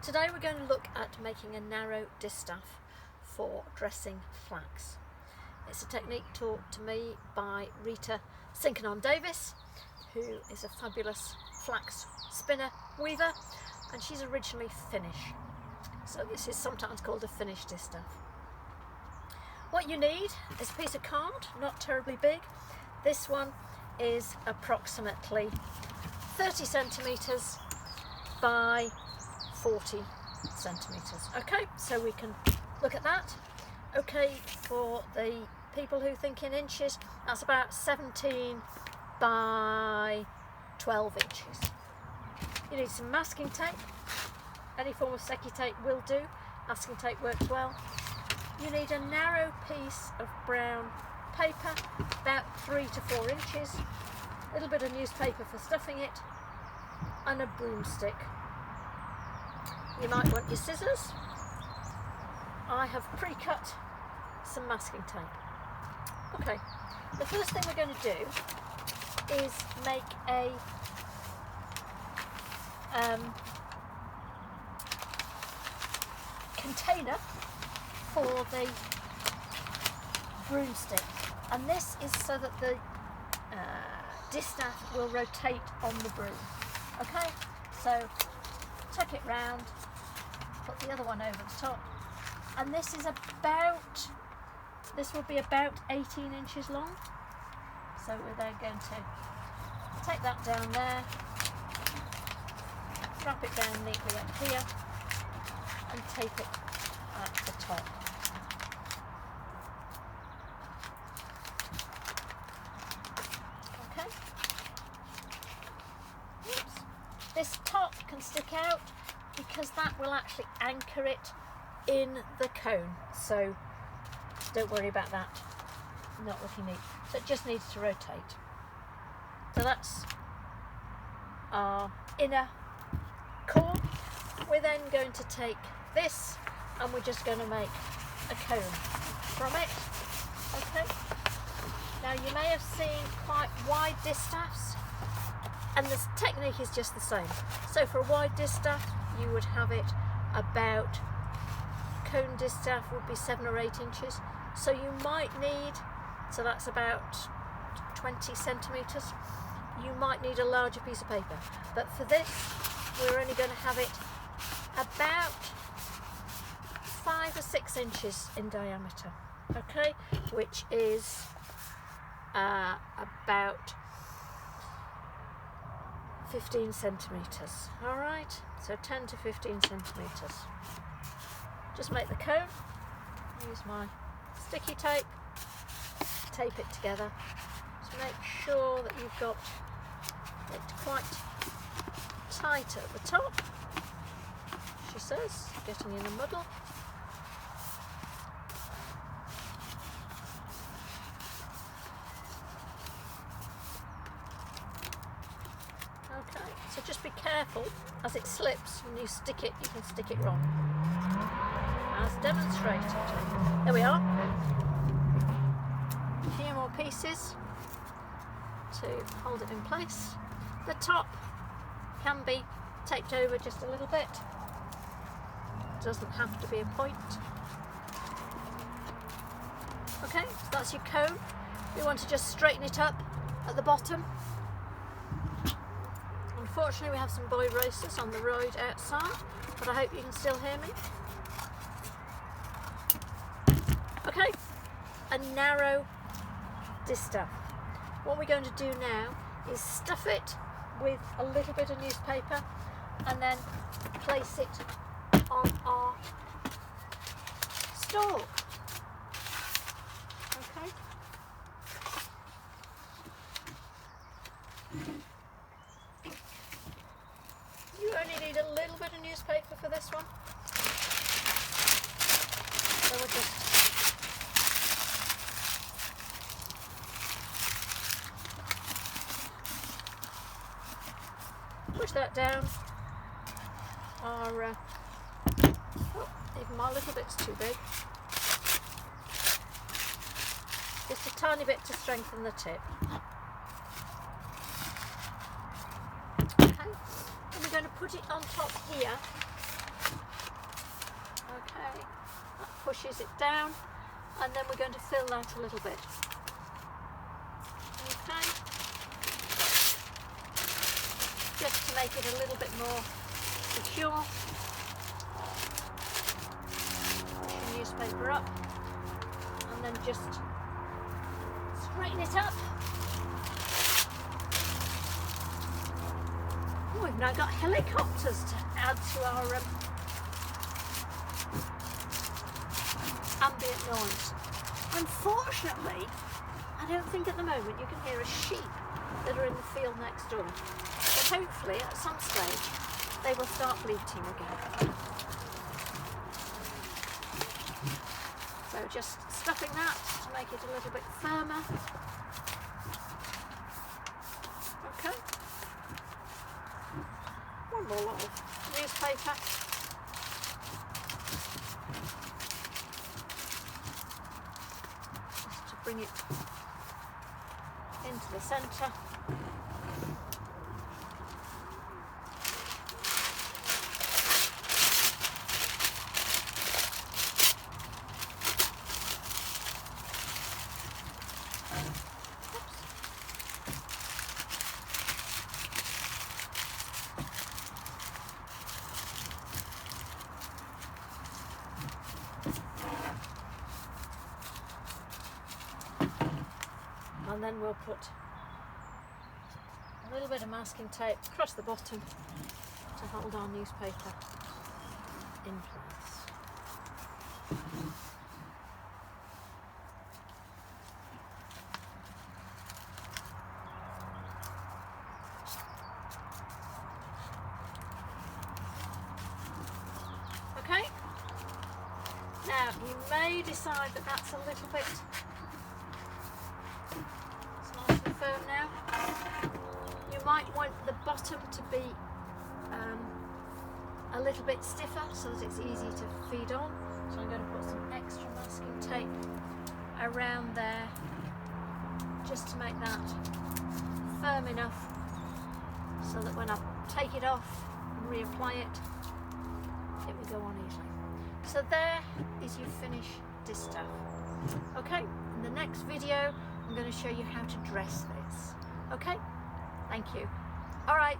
Today we're going to look at making a narrow distaff for dressing flax. It's a technique taught to me by Rita Sinkanon-Davis, who is a fabulous flax spinner weaver, and she's originally Finnish. So this is sometimes called a Finnish distaff. What you need is a piece of card, not terribly big. This one is approximately 30 centimetres by 40 centimetres. Okay, so we can look at that. Okay, for the people who think in inches, that's about 17 by 12 inches. You need some masking tape. Any form of secchi tape will do. Masking tape works well. You need a narrow piece of brown paper, about 3 to 4 inches, a little bit of newspaper for stuffing it, and a broomstick. You might want your scissors. I have pre-cut some masking tape. Okay, the first thing we're going to do is make a container for the broomstick, and this is so that the distaff will rotate on the broom. Okay, so tuck it round, put the other one over the top, and this will be about 18 inches long. So we're then going to take that down there, wrap it down neatly up here, and tape it at the top. Okay. Oops. This top can stick out because that will actually anchor it in the cone, so don't worry about that. Not looking neat. So it just needs to rotate. So that's our inner core. We're then going to take this and we're just going to make a cone from it. Okay. Now you may have seen quite wide distaffs, and this technique is just the same. So for a wide distaff you would have it about, cone distaff would be 7 or 8 inches. So you might need, so that's about 20 centimetres. You might need a larger piece of paper. But for this, we're only going to have it about 5 or 6 inches in diameter. Okay, which is about 15 centimetres. All right, so 10 to 15 centimetres. Just make the cone. Use my sticky tape. Tape it together. Just make sure that you've got it quite tight at the top. She says, getting in a muddle. Okay, so just be careful as it slips. When you stick it, you can stick it wrong. As demonstrated. There we are. A few more pieces to hold it in place. The top can be taped over just a little bit. Doesn't have to be a point. Okay, so that's your cone. We want to just straighten it up at the bottom. Unfortunately, we have some boy racers on the road outside, but I hope you can still hear me. Okay, a narrow distaff. What we're going to do now is stuff it with a little bit of newspaper and then place it on our stalk. Okay. You only need a little bit of newspaper for this one. So we'll just push that down. Even my little bit's too big. Just a tiny bit to strengthen the tip. Okay, and we're going to put it on top here pushes it down, and then we're going to fill that a little bit. Okay, just to make it a little bit more secure. Push your newspaper up and then just straighten it up. Oh, we've now got helicopters to add to our ambient noise. Unfortunately, I don't think at the moment you can hear a sheep that are in the field next door. But hopefully at some stage they will start bleating again. So just stuffing that to make it a little bit firmer. Okay. One more lot of newspaper. Just to bring it into the centre. And then we'll put a little bit of masking tape across the bottom to hold our newspaper in place. Okay, now you may decide that that's a little bit firm now. You might want the bottom to be a little bit stiffer so that it's easy to feed on. So I'm going to put some extra masking tape around there just to make that firm enough so that when I take it off and reapply it, it will go on easily. So there is your finished distaff. Okay, in the next video I'm going to show you how to dress this. Okay, thank you. All right.